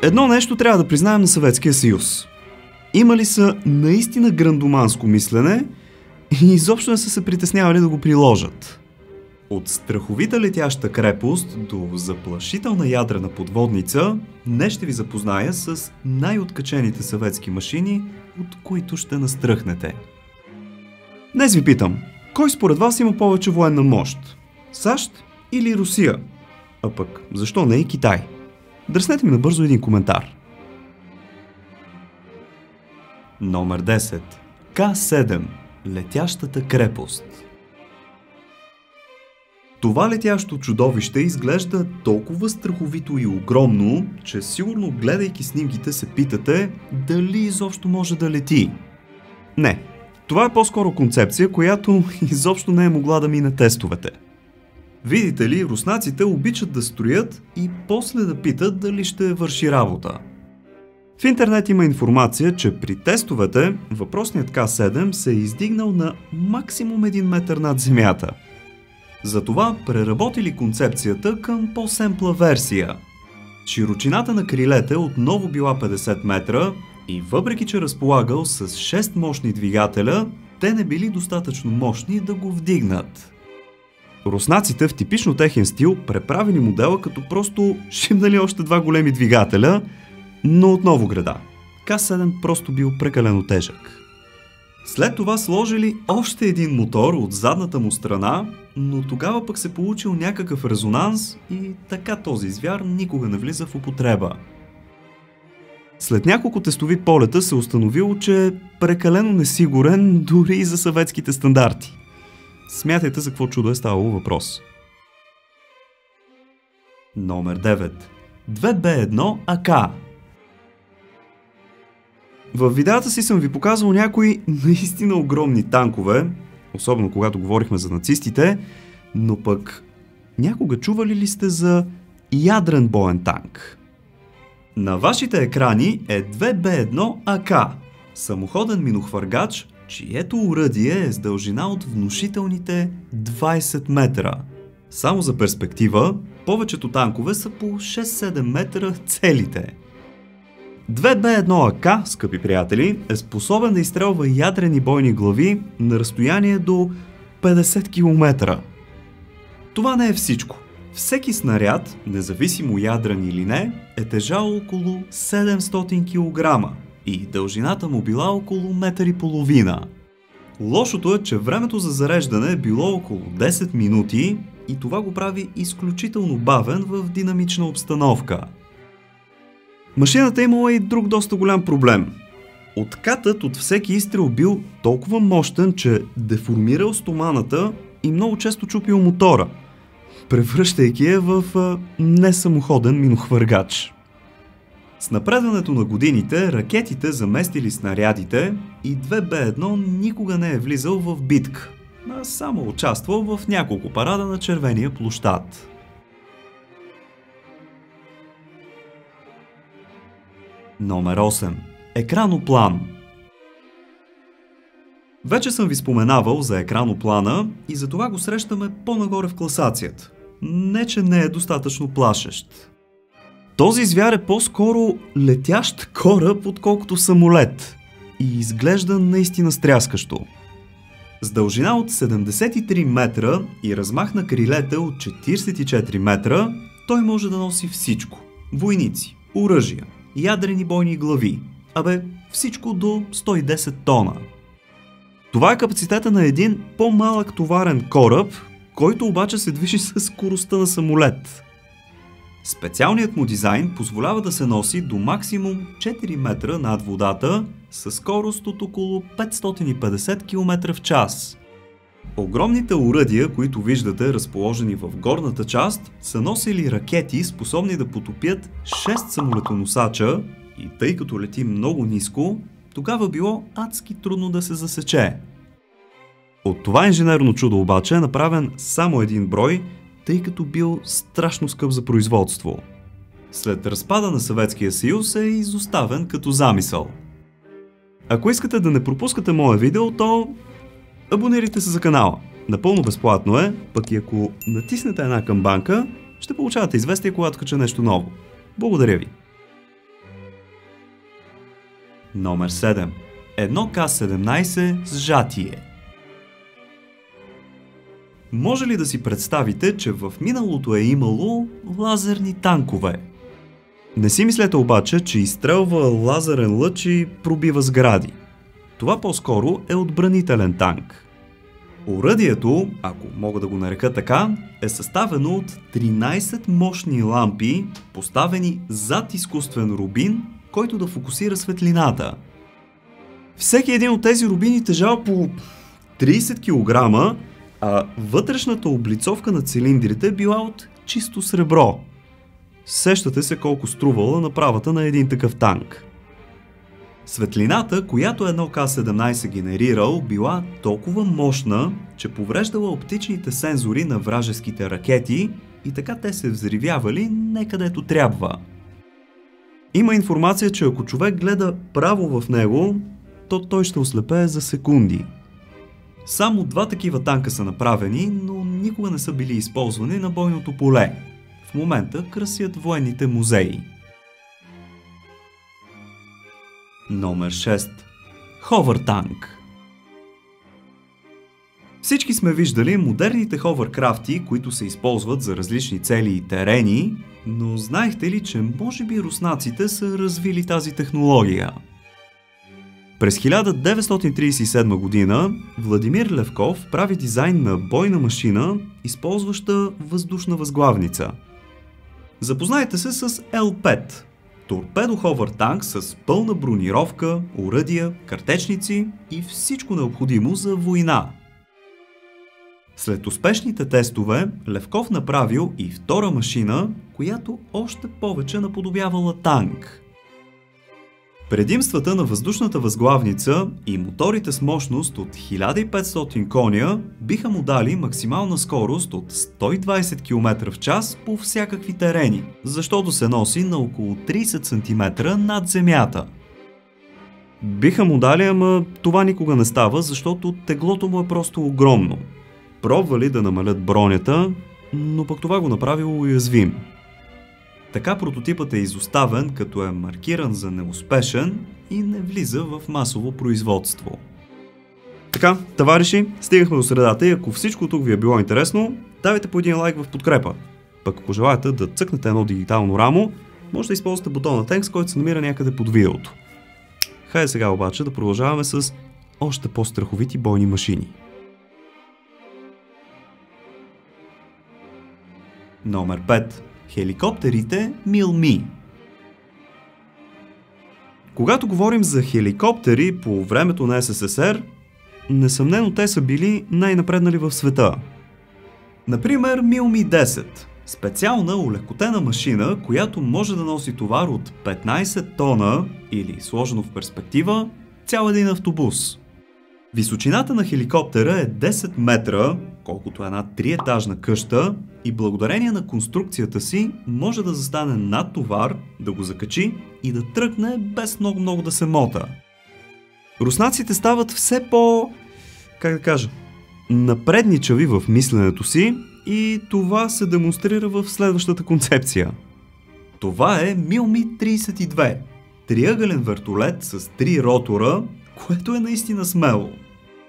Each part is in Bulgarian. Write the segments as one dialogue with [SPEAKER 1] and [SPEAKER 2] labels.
[SPEAKER 1] Едно нещо трябва да признаем на Съветския съюз. Имали са наистина грандоманско мислене и изобщо не са се притеснявали да го приложат. От страховита летяща крепост до заплашителна ядрена подводница, днес ще ви запозная с най-откачените съветски машини, от които ще настръхнете. Днес ви питам, кой според вас има повече военна мощ? САЩ или Русия? А пък, защо не и Китай? Дръснете ми набързо един коментар. Номер 10. К-7. Летящата крепост. Това летящо чудовище изглежда толкова страховито и огромно, че сигурно гледайки снимките се питате дали изобщо може да лети. Не, това е по-скоро концепция, която изобщо не е могла да мине тестовете. Видите ли, руснаците обичат да строят и после да питат дали ще върши работа. В интернет има информация, че при тестовете въпросният К-7 се е издигнал на максимум 1 метър над земята. Затова преработили концепцията към по-семпла версия. Широчината на крилете отново била 50 метра и въпреки че разполагал с 6 мощни двигателя, те не били достатъчно мощни да го вдигнат. Руснаците в типично техен стил преправили модела, като просто шимнали още 2 големи двигателя, но отново греда. К-7 просто бил прекалено тежък. След това сложили още един мотор от задната му страна, но тогава пък се получил някакъв резонанс и така този звяр никога не влиза в употреба. След няколко тестови полета се установило, че е прекалено несигурен дори и за съветските стандарти. Смятайте за какво чудо е ставало въпрос. Номер 9. 2Б1 АК. В видеята си съм ви показал някои наистина огромни танкове, особено когато говорихме за нацистите, но пък някога чували ли сте за ядрен боен танк? На вашите екрани е 2Б1 АК, самоходен минохвъргач, чието оръдие е с дължина от внушителните 20 метра. Само за перспектива, повечето танкове са по 6-7 метра целите. 2Б1 АК, скъпи приятели, е способен да изстрелва ядрени бойни глави на разстояние до 50 км. Това не е всичко. Всеки снаряд, независимо ядрен или не, е тежал около 700 кг и дължината му била около 1,5 м. Лошото е, че времето за зареждане е било около 10 минути и това го прави изключително бавен в динамична обстановка. Машината имала и друг доста голям проблем. Откатът от всеки изстрел бил толкова мощен, че деформирал стоманата и много често чупил мотора, превръщайки я в несамоходен минохвъргач. С напредването на годините ракетите заместили снарядите и 2Б1 никога не е влизал в битка, а само участвал в няколко парада на червения площад. Номер 8. Екраноплан. Вече съм ви споменавал за екраноплана и затова го срещаме по-нагоре в класацията. Не, че не е достатъчно плашещ. Този звяр е по-скоро летящ кораб, отколкото самолет и изглежда наистина стряскащо. С дължина от 73 метра и размах на крилете от 44 метра, той може да носи всичко. Войници, оръжия, ядрени бойни глави, всичко до 110 тона. Това е капацитета на един по-малък товарен кораб, който обаче се движи с скоростта на самолет. Специалният му дизайн позволява да се носи до максимум 4 метра над водата със скорост от около 550 км в час. Огромните оръдия, които виждате разположени в горната част, са носили ракети, способни да потопят 6 самолетоносача и тъй като лети много ниско, тогава било адски трудно да се засече. От това инженерно чудо обаче е направен само един брой, тъй като бил страшно скъп за производство. След разпада на Съветския съюз е изоставен като замисъл. Ако искате да не пропускате мое видео, то абонирайте се за канала. Напълно безплатно е, пък и ако натиснете една камбанка, ще получавате известие, когато кача нещо ново. Благодаря ви! Номер 7. Едно К-17 сжатие. Може ли да си представите, че в миналото е имало лазерни танкове? Не си мислете обаче, че изстрелва лазерен лъч и пробива сгради. Това по-скоро е отбранителен танк. Оръдието, ако мога да го нарека така, е съставено от 13 мощни лампи, поставени зад изкуствен рубин, който да фокусира светлината. Всеки един от тези рубини тежал по 30 кг, а вътрешната облицовка на цилиндрите била от чисто сребро. Сещате се колко струвала направата на един такъв танк. Светлината, която едно К-17 генерирал, била толкова мощна, че повреждала оптичните сензори на вражеските ракети и така те се взривявали не където трябва. Има информация, че ако човек гледа право в него, то той ще ослепее за секунди. Само 2 такива танка са направени, но никога не са били използвани на бойното поле. В момента красят военните музеи. Номер 6. Ховъртанк. Всички сме виждали модерните ховеркрафти, които се използват за различни цели и терени, но знаехте ли, че може би руснаците са развили тази технология? През 1937 година Владимир Левков прави дизайн на бойна машина, използваща въздушна възглавница. Запознайте се с Л-5. Торпедо-ховър-танк с пълна бронировка, оръдия, картечници и всичко необходимо за война. След успешните тестове, Левков направил и втора машина, която още повече наподобявала танк. Предимствата на въздушната възглавница и моторите с мощност от 1500 коня биха му дали максимална скорост от 120 км в час по всякакви терени, защото се носи на около 30 см над земята. Биха му дали, ама това никога не става, защото теглото му е просто огромно. Пробвали да намалят бронята, но пък това го направило уязвим. Така прототипът е изоставен, като е маркиран за неуспешен и не влиза в масово производство. Така, товариши, стигахме до средата и ако всичко тук ви е било интересно, давайте по един лайк в подкрепа. Пък ако желаете да цъкнете едно дигитално рамо, може да използвате бутона Thanks, който се намира някъде под видеото. Хайде сега обаче да продължаваме с още по-страховити бойни машини. Номер 5. Хеликоптерите Мил-Ми. Когато говорим за хеликоптери по времето на СССР, несъмнено те са били най-напреднали в света. Например, Мил-Ми-10 – специална олекотена машина, която може да носи товар от 15 тона или, сложено в перспектива, цял един автобус. Височината на хеликоптера е 10 метра, колкото една 3-етажна къща, и благодарение на конструкцията си може да застане над товар, да го закачи и да тръгне без много да се мота. Руснаците стават все напредничави в мисленето си и това се демонстрира в следващата концепция. Това е Мил-Ми-32, триъгълен вертолет с 3 ротора, което е наистина смело.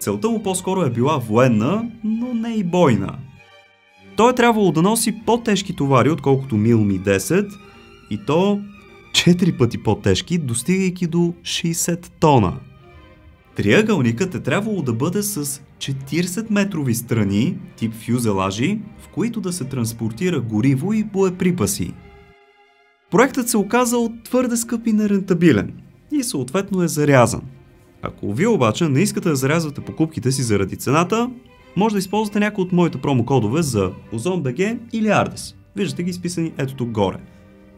[SPEAKER 1] Целта му по-скоро е била военна, но не и бойна. Той е трябвало да носи по-тежки товари, отколкото Мил-Ми-10, и то 4 пъти по-тежки, достигайки до 60 тона. Триъгълникът е трябвало да бъде с 40-метрови страни, тип фюзелажи, в които да се транспортира гориво и боеприпаси. Проектът се оказал твърде скъп и нерентабилен и съответно е зарязан. Ако вие обаче не искате да зарязвате покупките си заради цената, може да използвате някои от моите промокодове за OzonBG или Ardis. Виждате ги изписани ето тук горе.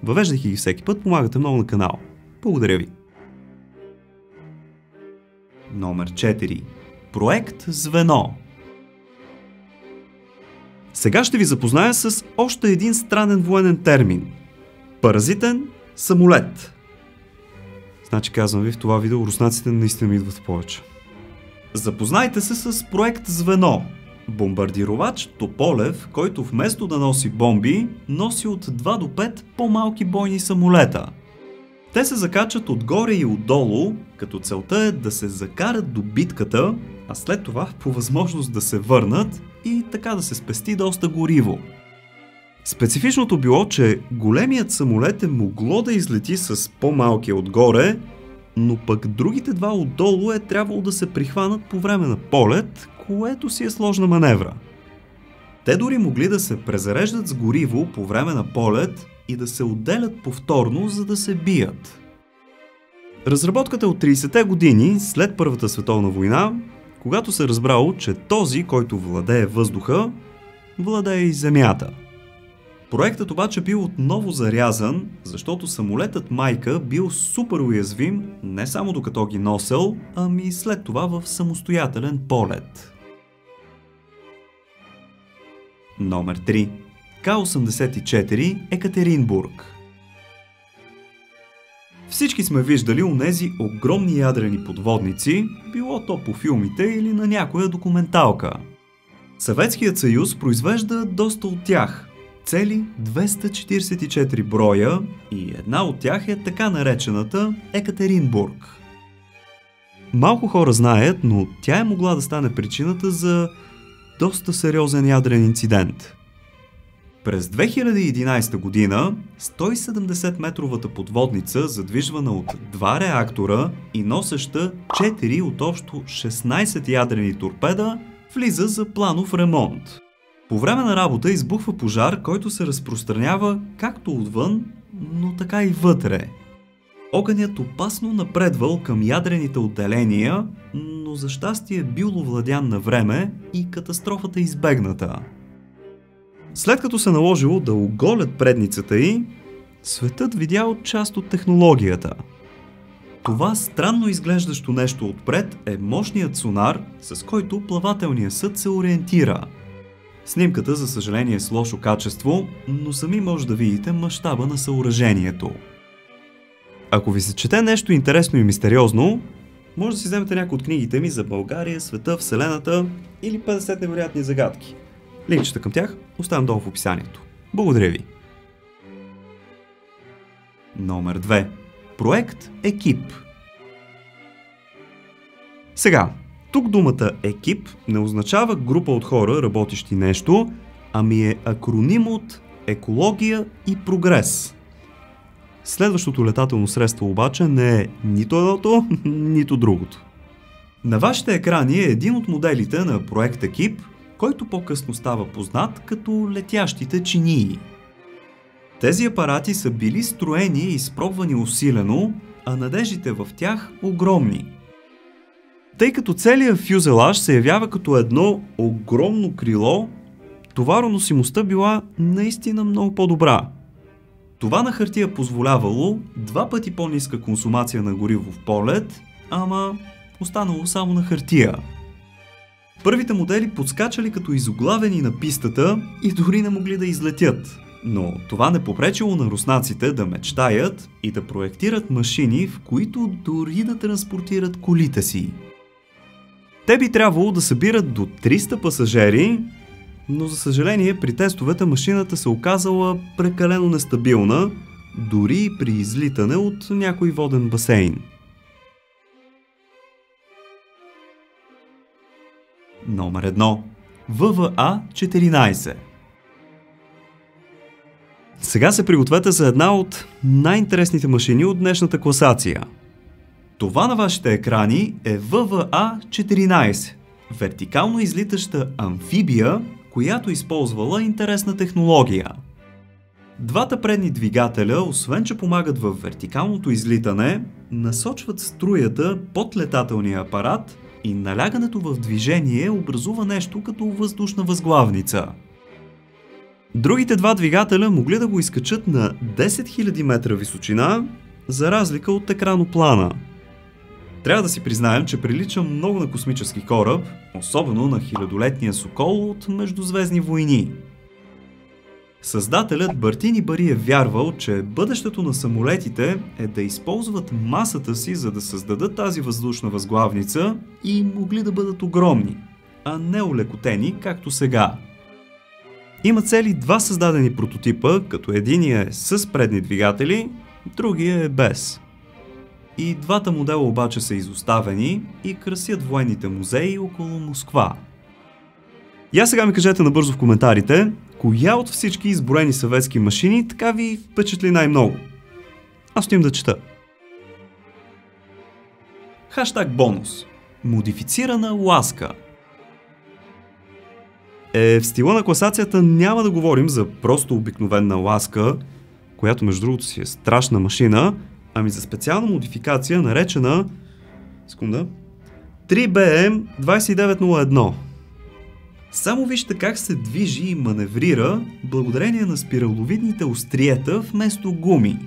[SPEAKER 1] Въвеждайки ги всеки път, помагате много на канала. Благодаря ви! Номер 4. Проект Звено. Сега ще ви запозная с още един странен военен термин. Паразитен самолет. Значи казвам ви, в това видео руснаците наистина ми идват повече. Запознайте се с проект Звено. Бомбардировач Тополев, който вместо да носи бомби, носи от 2 до 5 по-малки бойни самолета. Те се закачат отгоре и отдолу, като целта е да се закарат до битката, а след това по възможност да се върнат и така да се спести доста гориво. Специфичното било, че големият самолет е могло да излети с по-малкия отгоре, но пък другите два отдолу е трябвало да се прихванат по време на полет, което си е сложна маневра. Те дори могли да се презареждат с гориво по време на полет и да се отделят повторно, за да се бият. Разработката е от 30-те години след Първата световна война, когато се разбрало, че този, който владее въздуха, владее и земята. Проектът обаче бил отново зарязан, защото самолетът майка бил супер уязвим не само докато ги носел, ами и след това в самостоятелен полет. Номер 3. К-84 Екатеринбург. Всички сме виждали онези огромни ядрени подводници, било то по филмите или на някоя документалка. Съветският съюз произвежда доста от тях, цели 244 броя, и една от тях е така наречената Екатеринбург. Малко хора знаят, но тя е могла да стане причината за доста сериозен ядрен инцидент. През 2011 година 170-метровата подводница, задвижвана от 2 реактора и носеща 4 от общо 16 ядрени торпеда, влиза за планов ремонт. По време на работа избухва пожар, който се разпространява както отвън, но така и вътре. Огънят опасно напредвал към ядрените отделения, но за щастие бил овладян на време и катастрофата избегната. След като се наложило да оголят предницата й, светът видял част от технологията. Това странно изглеждащо нещо отпред е мощният сонар, с който плавателният съд се ориентира. Снимката, за съжаление, е с лошо качество, но сами може да видите мащаба на съоръжението. Ако ви се чете нещо интересно и мистериозно, може да си вземете някои от книгите ми за България, света, Вселената или 50 невероятни загадки. Линкчета към тях оставям долу в описанието. Благодаря ви! Номер 2. Проект Екип. Сега, тук думата екип не означава група от хора, работещи нещо, ами е акроним от екология и прогрес. Следващото летателно средство обаче не е нито едното, нито другото. На вашите екрани е един от моделите на проект Екип, който по-късно става познат като летящите чинии. Тези апарати са били строени и изпробвани усилено, а надеждите в тях огромни. Тъй като целият фюзелаж се явява като едно огромно крило, товароносимостта била наистина много по-добра. Това на хартия позволявало 2 пъти по-ниска консумация на гориво в полет, ама останало само на хартия. Първите модели подскачали като изоглавени на пистата и дори не могли да излетят. Но това не попречило на руснаците да мечтаят и да проектират машини, в които дори да транспортират колите си. Те би трябвало да събират до 300 пасажери, но за съжаление при тестовете машината се оказала прекалено нестабилна, дори при излитане от някой воден басейн. Номер 1. ВВА-14. Сега се пригответе за една от най-интересните машини от днешната класация. Това на вашите екрани е ВВА-14, вертикално излитаща амфибия, която използвала интересна технология. Двата предни двигателя, освен че помагат в вертикалното излитане, насочват струята под летателния апарат и налягането в движение образува нещо като въздушна възглавница. Другите два двигателя могли да го изкачат на 10 000 метра височина, за разлика от екраноплана. Трябва да си признаем, че прилича много на космически кораб, особено на хилядолетния Сокол от Междузвездни войни. Създателят Бартини Бари е вярвал, че бъдещето на самолетите е да използват масата си, за да създадат тази въздушна възглавница и могли да бъдат огромни, а не олекотени, както сега. Има цели 2 създадени прототипа, като единия е с предни двигатели, другия е без. И двата модела обаче са изоставени и красят военните музеи около Москва. Я сега ми кажете набързо в коментарите, коя от всички изброени съветски машини така ви впечатли най-много? Аз отивам да чета. Хаштаг бонус. Модифицирана ласка. В стила на класацията няма да говорим за просто обикновена ласка, която между другото си е страшна машина, ами за специална модификация, наречена 3BM2901. Само вижте как се движи и маневрира благодарение на спираловидните остриета вместо гуми.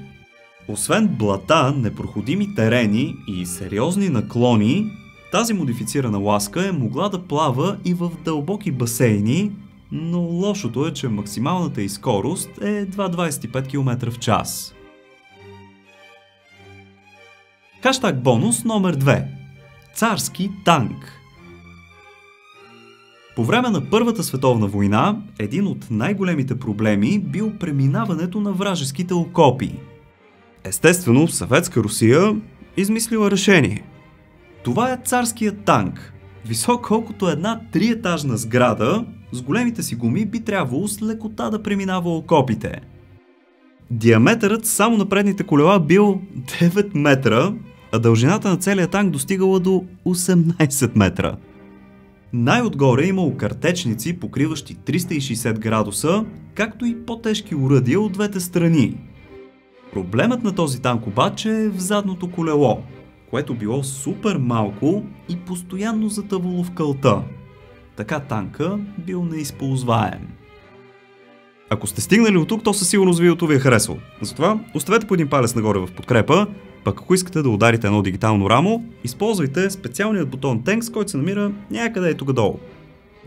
[SPEAKER 1] Освен блата, непроходими терени и сериозни наклони, тази модифицирана ласка е могла да плава и в дълбоки басейни, но лошото е, че максималната й скорост е едва 25 км в час. Хаштаг бонус номер 2. Царски танк. По време на Първата световна война, един от най-големите проблеми бил преминаването на вражеските окопи. Естествено, Съветска Русия измислила решение. Това е царският танк. Висок колкото една триетажна сграда, с големите си гуми би трябвало с лекота да преминава окопите. Диаметърът само на предните колела бил 9 метра, а дължината на целия танк достигала до 18 метра. Най-отгоре имало картечници, покриващи 360 градуса, както и по-тежки оръдия от двете страни. Проблемът на този танк обаче е в задното колело, което било супер малко и постоянно затъвало в кълта. Така танка бил неизползваем. Ако сте стигнали от тук, то със сигурност видеото ви е харесало. Затова оставете по един палец нагоре в подкрепа, пък ако искате да ударите едно дигитално рамо, използвайте специалният бутон Thanks, който се намира някъде и тук долу.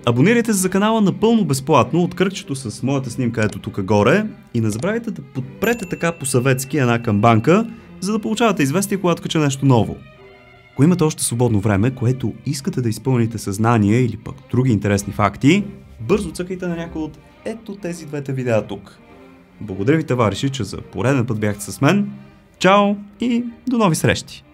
[SPEAKER 1] Абонирайте се за канала напълно безплатно от кръгчето с моята снимка ето тук горе и не забравяйте да подпрете така по-съветски една камбанка, за да получавате известие, когато кача нещо ново. Ако имате още свободно време, което искате да изпълните съзнание или пък други интересни факти, бързо цъкайте на някой от ето тези двете видеа тук. Благодаря ви, товариши, че за пореден път бяхте с мен. Чао и до нови срещи!